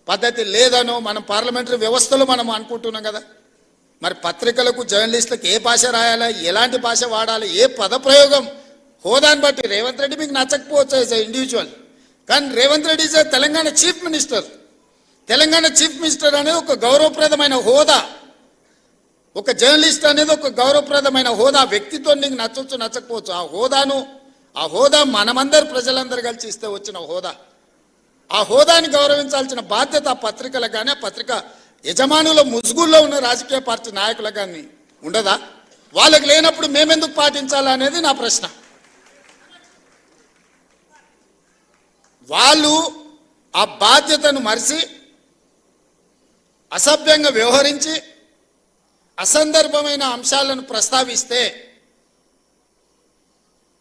పద్ధతి లేదనో మనం పార్లమెంటరీ వ్యవస్థలో మనం అనుకుంటున్నాం కదా. మరి పత్రికలకు జర్నలిస్టులకు ఏ భాష రాయాలా, ఎలాంటి భాష వాడాలి, ఏ పదప్రయోగం, హోదాని బట్టి రేవంత్ రెడ్డి మీకు నచ్చకపోవచ్చు యాజ్ ఎ ఇండివిజువల్, కానీ Revanth Reddy is Telangana chief minister. Telangana chief minister అనేది ఒక గౌరవప్రదమైన హోదా, ఒక జర్నలిస్ట్ అనేది ఒక గౌరవప్రదమైన హోదా. వ్యక్తితో నీకు నచ్చవచ్చు నచ్చకపోవచ్చు, ఆ హోదా మనమందరు ప్రజలందరూ కలిసి ఇస్తే వచ్చిన హోదా. ఆ హోదాని గౌరవించాల్సిన బాధ్యత ఆ పత్రికలకు కానీ, ఆ పత్రిక యజమానుల ముసుగుల్లో ఉన్న రాజకీయ పార్టీ నాయకులకు కానీ ఉండదా? వాళ్ళకి లేనప్పుడు మేమెందుకు పాటించాలా అనేది నా ప్రశ్న. వాళ్ళు ఆ బాధ్యతను మరిచి అసభ్యంగా వ్యవహరించి అసందర్భమైన అంశాలను ప్రస్తావిస్తే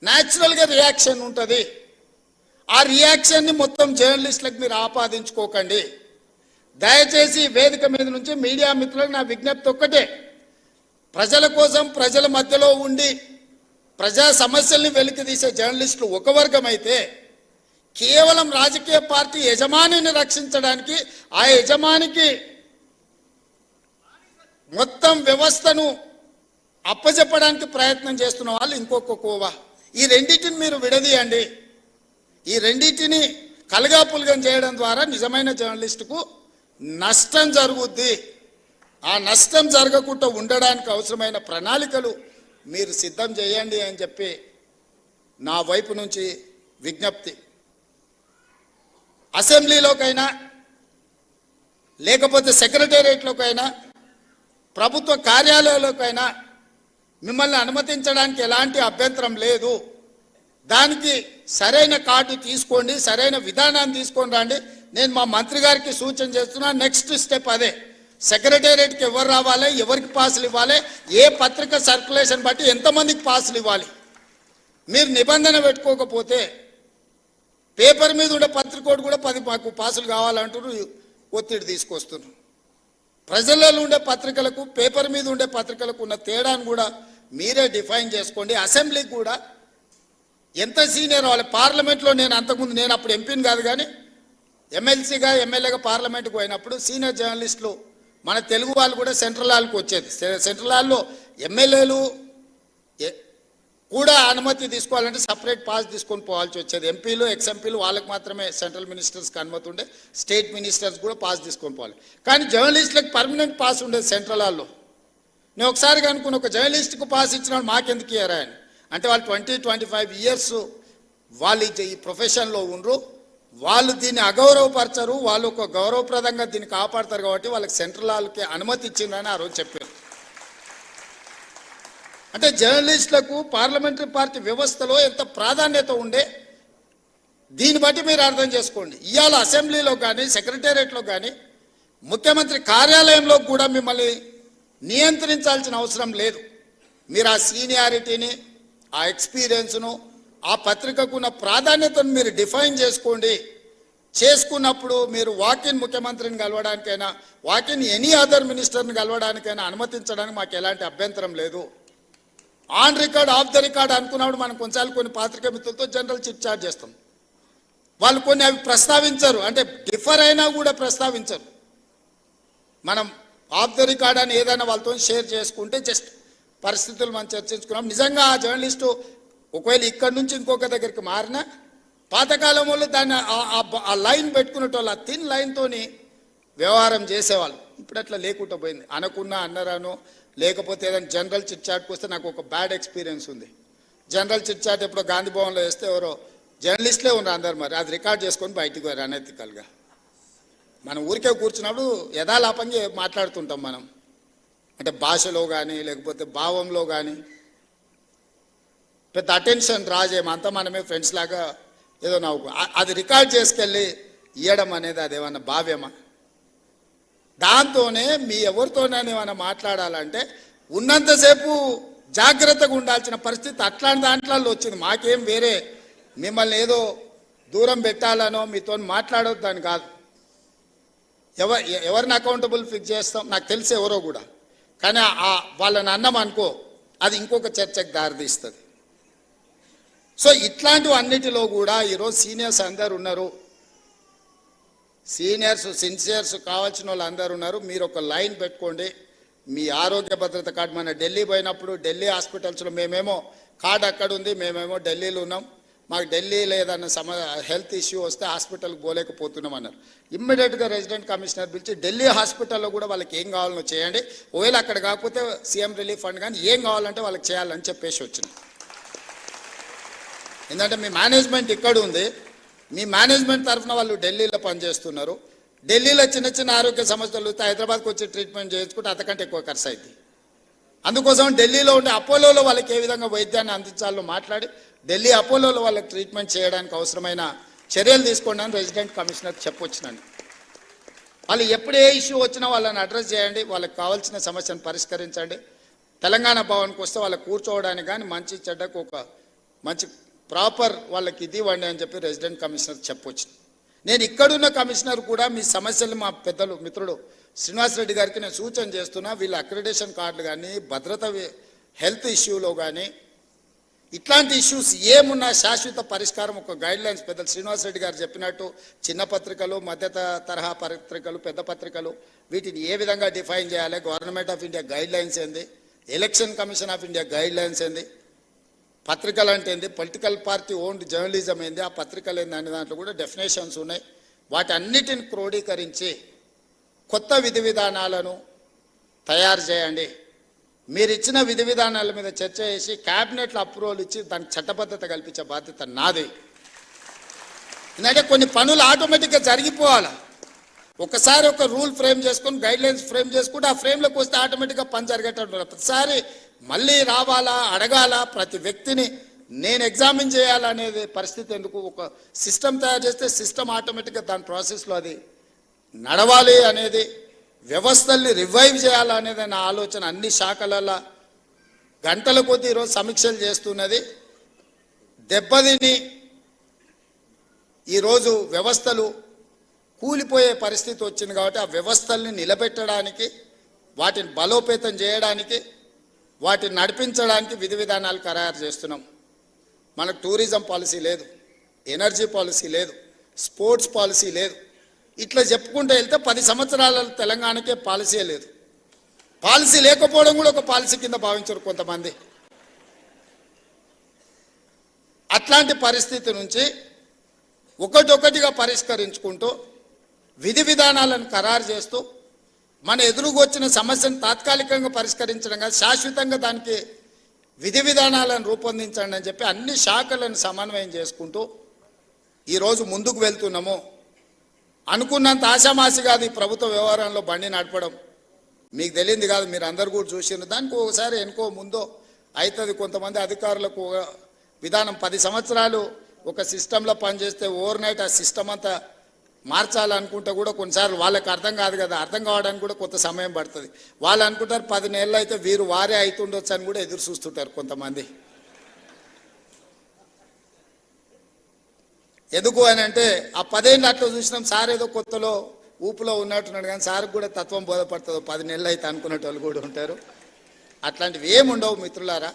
న్యాచురల్గా రియాక్షన్ ఉంటుంది. ఆ రియాక్షన్ని మొత్తం జర్నలిస్టులకు మీరు ఆపాదించుకోకండి. దయచేసి వేదిక మీద నుంచి మీడియా మిత్రులకు నా విజ్ఞప్తి ఒక్కటే, ప్రజల కోసం ప్రజల మధ్యలో ఉండి ప్రజా సమస్యల్ని వెలికితీసే జర్నలిస్టులు ఒక వర్గం అయితే, కేవలం రాజకీయ పార్టీ యజమానిని రక్షించడానికి, ఆ యజమానికి మొత్తం వ్యవస్థను అప్పచెప్పడానికి ప్రయత్నం చేస్తున్న వాళ్ళు ఇంకొక కోవా. ఈ రెండింటిని మీరు విడదీయండి. ఈ రెండింటిని కలగాపులగం చేయడం ద్వారా నిజమైన జర్నలిస్టుకు నష్టం జరుగుద్ది. ఆ నష్టం జరగకుండా ఉండడానికి అవసరమైన ప్రణాళికలు మీరు సిద్ధం చేయండి అని చెప్పి నా వైపు నుంచి విజ్ఞప్తి. అసెంబ్లీలోకైనా లేకపోతే సెక్రటేరియట్లోకైనా ప్రభుత్వ కార్యాలయాల్లోకైనా మిమ్మల్ని అనుమతించడానికి ఎలాంటి అభ్యంతరం లేదు. దానికి సరైన కార్డు తీసుకోండి, సరైన విధానాన్ని తీసుకొని రండి. నేను మా మంత్రి గారికి సూచన చేస్తున్నా. నెక్స్ట్ స్టెప్ అదే. సెక్రటేరియట్కి ఎవరు రావాలి, ఎవరికి పాసులు ఇవ్వాలి, ఏ పత్రిక సర్క్యులేషన్ బట్టి ఎంతమందికి పాసులు ఇవ్వాలి. మీరు నిబంధన పెట్టుకోకపోతే పేపర్ మీద ఉండే పత్రికోడు కూడా 10 మాకు పాసులు కావాలంటున్నారు, ఒత్తిడి తీసుకొస్తున్నారు. ప్రజలలో ఉండే పత్రికలకు పేపర్ మీద ఉండే పత్రికలకు ఉన్న తేడాను కూడా మీరే డిఫైన్ చేసుకోండి. అసెంబ్లీకి కూడా ఎంత సీనియర్ వాళ్ళు. పార్లమెంట్లో నేను అప్పుడు ఎంపీని కాదు, కానీ ఎమ్మెల్సీగా ఎమ్మెల్యేగా పార్లమెంట్కి పోయినప్పుడు సీనియర్ జర్నలిస్టులు మన తెలుగు వాళ్ళు కూడా సెంట్రల్ హాల్కి వచ్చేది. సెంట్రల్ హాల్లో ఎమ్మెల్యేలు కూడా అనుమతి తీసుకోవాలంటే సపరేట్ పాస్ తీసుకొని పోవాల్సి వచ్చేది. ఎంపీలు ఎక్స్ఎంపీలు వాళ్ళకి మాత్రమే సెంట్రల్ మినిస్టర్స్కి అనుమతి ఉండే, స్టేట్ మినిస్టర్స్ కూడా పాస్ తీసుకొని పోవాలి. కానీ జర్నలిస్టులకు పర్మనెంట్ పాస్ ఉండేది సెంట్రల్ హాల్లో. నేను ఒకసారి కనుక్కున్న, ఒక జర్నలిస్ట్కు పాస్ ఇచ్చిన మాకెందుకు ఇయ్యారా అని. అంటే వాళ్ళు 20-25 ఇయర్స్ వాళ్ళు ఈ ప్రొఫెషన్లో ఉండరు, వాళ్ళు దీన్ని అగౌరవపరచరు, వాళ్ళు ఒక గౌరవప్రదంగా దీన్ని కాపాడతారు కాబట్టి వాళ్ళకి సెంట్రల్ హాల్కి అనుమతి ఇచ్చిందని ఆ రోజు చెప్పారు. అంటే జర్నలిస్టులకు పార్లమెంటరీ పార్టీ వ్యవస్థలో ఎంత ప్రాధాన్యత ఉండే దీన్ని బట్టి మీరు అర్థం చేసుకోండి. ఇవాళ అసెంబ్లీలో కానీ సెక్రటేరియట్లో కానీ ముఖ్యమంత్రి కార్యాలయంలో కూడా మిమ్మల్ని నియంత్రించాల్సిన అవసరం లేదు. మీరు ఆ సీనియారిటీని, ఆ ఎక్స్పీరియన్స్ను, ఆ పత్రికకున్న ప్రాధాన్యతను మీరు డిఫైన్ చేసుకోండి. చేసుకున్నప్పుడు మీరు వాకిన్ ముఖ్యమంత్రిని కలవడానికైనా, వాకిన్ ఎనీ అదర్ మినిస్టర్ని కలవడానికైనా అనుమతించడానికి మాకు ఎలాంటి అభ్యంతరం లేదు. On record of the record అనుకున్నప్పుడు మనం కొన్ని పాత్రికా మిత్రులతో జనరల్ చిట్ చాట్ చేస్తాం. వాళ్ళు కొన్ని అవి ప్రస్తావించరు, అంటే డిఫర్ అయినా కూడా ప్రస్తావించరు. మనం ఆఫ్ ద రికార్డ్ అని ఏదైనా వాళ్ళతో షేర్ చేసుకుంటే జస్ట్ పరిస్థితులు మనం చర్చించుకున్నాం. నిజంగా ఆ జర్నలిస్టు ఒకవేళ ఇక్కడి నుంచి ఇంకొక దగ్గరికి మారినా పాతకాలం వాళ్ళు దాన్ని ఆ లైన్ పెట్టుకునేటోళ్ళు, ఆ థిన్ లైన్తోని వ్యవహారం చేసేవాళ్ళు. ఇప్పుడు అట్లా లేకుండా పోయింది. అనకున్నా అన్నరాను, లేకపోతే ఏదైనా జనరల్ చిట్ చాట్కి వస్తే నాకు ఒక బ్యాడ్ ఎక్స్పీరియన్స్ ఉంది. జనరల్ చిట్ చాట్ ఎప్పుడో గాంధీ భవన్లో వేస్తే ఎవరో జర్నలిస్టులే ఉన్నారు అందరు, మరి అది రికార్డ్ చేసుకొని బయటికి పోయారు అనెతికల్గా. మనం ఊరికే కూర్చున్నప్పుడు యథాలాపంగా మాట్లాడుతుంటాం మనం, అంటే భాషలో కానీ లేకపోతే భావంలో కానీ పెద్ద అటెన్షన్ రాజేమో, అంతా మనమే ఫ్రెండ్స్ లాగా ఏదో నవ్వుకో. అది రికార్డ్ చేసుకెళ్ళి ఇవ్వడం అనేది అదేమన్నా భావ్యమా? దాంతోనే మీ ఎవరితోనైనా ఏమైనా మాట్లాడాలంటే ఉన్నంతసేపు జాగ్రత్తగా ఉండాల్సిన పరిస్థితి అట్లాంటి దాంట్లో వచ్చింది. మాకేం వేరే మిమ్మల్ని ఏదో దూరం పెట్టాలనో మీతో మాట్లాడొద్దని కాదు. ఎవరిని అకౌంటబుల్ ఫిక్స్ చేస్తాం నాకు తెలిసి ఎవరో కూడా, కానీ వాళ్ళని అన్నం అనుకో అది ఇంకొక చర్చకు దారితీస్తుంది. సో ఇట్లాంటివి అన్నిటిలో కూడా ఈరోజు సీనియర్స్ అందరు ఉన్నారు. సీనియర్స్ సిన్సియర్స్ కావాల్సిన వాళ్ళు అందరూ ఉన్నారు. మీరు ఒక లైన్ పెట్టుకోండి. మీ ఆరోగ్య భద్రత కార్డు మన ఢిల్లీ పోయినప్పుడు ఢిల్లీ హాస్పిటల్స్లో మేమేమో కార్డు అక్కడ ఉంది, మేమేమో ఢిల్లీలో ఉన్నాం, మాకు ఢిల్లీలో ఏదన్నా హెల్త్ ఇష్యూ వస్తే హాస్పిటల్కి పోలేకపోతున్నాం అన్నారు. ఇమ్మీడియట్గా రెసిడెంట్ కమిషనర్ పిలిచి ఢిల్లీ హాస్పిటల్లో కూడా వాళ్ళకి ఏం కావాలనో చేయండి, ఒకవేళ అక్కడ కాకపోతే సీఎం రిలీఫ్ ఫండ్ కానీ ఏం కావాలంటే వాళ్ళకి చేయాలని చెప్పేసి వచ్చింది. ఎందుకంటే మీ మేనేజ్మెంట్ ఇక్కడ ఉంది, మీ మేనేజ్మెంట్ తరఫున వాళ్ళు ఢిల్లీలో పనిచేస్తున్నారు. ఢిల్లీలో చిన్న చిన్న ఆరోగ్య సమస్యలు వస్తే హైదరాబాద్కి వచ్చి ట్రీట్మెంట్ చేయించుకుంటే అంతకంటే ఎక్కువ ఖర్చు అవుతుంది. అందుకోసం ఢిల్లీలో ఉండే అపోలోలో వాళ్ళకి ఏ విధంగా వైద్యాన్ని అందించాలో మాట్లాడి ఢిల్లీ అపోలోలో వాళ్ళకి ట్రీట్మెంట్ చేయడానికి అవసరమైన చర్యలు తీసుకోండి అని రెసిడెంట్ కమిషనర్ చెప్పొచ్చినాను. వాళ్ళు ఎప్పుడు ఏ ఇష్యూ వచ్చినా వాళ్ళని అడ్రస్ చేయండి, వాళ్ళకి కావాల్సిన సమస్యను పరిష్కరించండి. తెలంగాణ భవన్కి వస్తే వాళ్ళకి కూర్చోవడానికి కానీ మంచి చెడ్డకు ఒక మంచి ప్రాపర్ వాళ్ళకి ఇది ఇవ్వండి అని చెప్పి రెసిడెంట్ కమిషనర్ చెప్పొచ్చు. నేను ఇక్కడున్న కమిషనర్ కూడా మీ సమస్యలు మా పెద్దలు మిత్రుడు శ్రీనివాసరెడ్డి గారికి నేను సూచన చేస్తున్నా. వీళ్ళ అక్రిడేషన్ కార్డులు కానీ భద్రత హెల్త్ ఇష్యూలో కానీ ఇట్లాంటి ఇష్యూస్ ఏమున్నా శాశ్వత పరిష్కారం ఒక గైడ్ లైన్స్ పెద్దలు శ్రీనివాసరెడ్డి గారు చెప్పినట్టు చిన్న పత్రికలు, మధ్య తరహా పత్రికలు, పెద్ద పత్రికలు వీటిని ఏ విధంగా డిఫైన్ చేయాలి, government of India guidelines ఏంది, election commission of India guidelines ఏంది, పత్రికలు అంటే ఏంది, పొలిటికల్ పార్టీ ఓన్డ్ జర్నలిజం ఏంది, ఆ పత్రికలు ఏంది అనే దాంట్లో కూడా డెఫినేషన్స్ ఉన్నాయి. వాటి అన్నిటిని క్రోడీకరించి కొత్త విధి విధానాలను తయారు చేయండి. మీరు ఇచ్చిన విధి విధానాల మీద చర్చ చేసి క్యాబినెట్లో అప్రూవల్ ఇచ్చి దానికి చట్టబద్ధత కల్పించే బాధ్యత నాది. ఎందుకంటే కొన్ని పనులు ఆటోమేటిక్గా జరిగిపోవాలి. ఒకసారి ఒక రూల్ ఫ్రేమ్ చేసుకొని గైడ్ లైన్స్ ఫ్రేమ్ చేసుకుంటే ఆ ఫ్రేమ్లోకి వస్తే ఆటోమేటిక్గా పని జరిగేటట్టు ప్రతిసారి మళ్ళీ రావాలా, అడగాల, ప్రతి వ్యక్తిని నేను ఎగ్జామిన్ చేయాలనేది పరిస్థితి ఎందుకు? ఒక సిస్టమ్ తయారు చేస్తే సిస్టమ్ ఆటోమేటిక్గా దాని ప్రాసెస్లో అది నడవాలి అనేది, వ్యవస్థల్ని రివైవ్ చేయాలనేది నా ఆలోచన. అన్ని శాఖలలో గంటల కొద్దీ ఈరోజు సమీక్షలు చేస్తున్నది. దెబ్బతిని ఈరోజు వ్యవస్థలు కూలిపోయే పరిస్థితి వచ్చింది కాబట్టి ఆ వ్యవస్థల్ని నిలబెట్టడానికి, వాటిని బలోపేతం చేయడానికి, వాటిని నడిపించడానికి విధి విధానాలు ఖరారు చేస్తున్నాం. మనకు టూరిజం పాలసీ లేదు, ఎనర్జీ పాలసీ లేదు, స్పోర్ట్స్ పాలసీ లేదు. ఇట్లా చెప్పుకుంటూ వెళ్తే 10 సంవత్సరాల తెలంగాణకే పాలసీ లేదు. పాలసీ లేకపోవడం కూడా ఒక పాలసీ కింద భావించరు కొంతమంది. అట్లాంటి పరిస్థితి నుంచి ఒకటొకటిగా పరిష్కరించుకుంటూ విధి విధానాలను ఖరారు చేస్తూ మన ఎదురుగా వచ్చిన సమస్యను తాత్కాలికంగా పరిష్కరించడం కాదు, శాశ్వతంగా దానికి విధి విధానాలను రూపొందించండి అని చెప్పి అన్ని శాఖలను సమన్వయం చేసుకుంటూ ఈరోజు ముందుకు వెళ్తున్నాము. అనుకున్నంత ఆశామాసి కాదు ఈ ప్రభుత్వ వ్యవహారంలో బండి నడపడం. మీకు తెలియంది కాదు, మీరు అందరు కూడా చూసినారు. దానికి ఒకసారి ఎనుకో ముందో అవుతుంది. కొంతమంది అధికారులకు విధానం 10 సంవత్సరాలు ఒక సిస్టంలో పనిచేస్తే ఓవర్ నైట్ ఆ సిస్టమ్ అంతా మార్చాలనుకుంటే కూడా కొన్నిసార్లు వాళ్ళకి అర్థం కాదు కదా, అర్థం కావడానికి కూడా కొంత సమయం పడుతుంది. వాళ్ళు అనుకుంటారు 10 నెలలు అయితే వీరు వారే అవుతుండొచ్చు అని కూడా ఎదురు చూస్తుంటారు కొంతమంది. ఎందుకు అని అంటే ఆ 10 ఏళ్ళు అట్లా చూసినాం, సార్ ఏదో కొత్తలో ఊపులో ఉన్నట్టున్నాడు కానీ సార్కి కూడా తత్వం బోధపడుతుంది. 10 నెలలు అయితే అనుకునేట వాళ్ళు కూడా ఉంటారు. అట్లాంటివి ఏముండవు మిత్రులారా.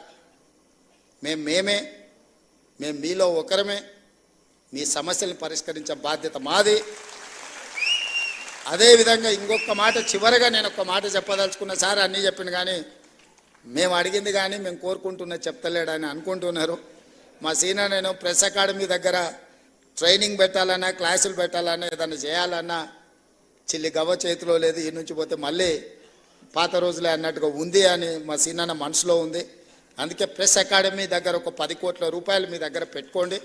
మేము మీలో ఒకరమే. మీ సమస్యలను పరిష్కరించే బాధ్యత మాది. అదేవిధంగా ఇంకొక మాట చివరగా నేను ఒక మాట చెప్పదలుచుకున్న, సార్ అన్నీ చెప్పింది కానీ మేము అడిగింది కానీ మేము కోరుకుంటున్న చెప్తలేడని అనుకుంటున్నారు. మా సీనియర్ నేను ప్రెస్ అకాడమీ దగ్గర ట్రైనింగ్ పెట్టాలన్నా, క్లాసులు పెట్టాలన్నా, ఏదైనా చేయాలన్నా చిల్లి గవ్వ చేతిలో లేదు. ఈ నుంచి పోతే మళ్ళీ పాత రోజులే అన్నట్టుగా ఉంది అని మా సీనియర్ మనసులో ఉంది. అందుకే ప్రెస్ అకాడమీ దగ్గర ఒక 10 కోట్ల రూపాయలు మీ దగ్గర పెట్టుకోండి.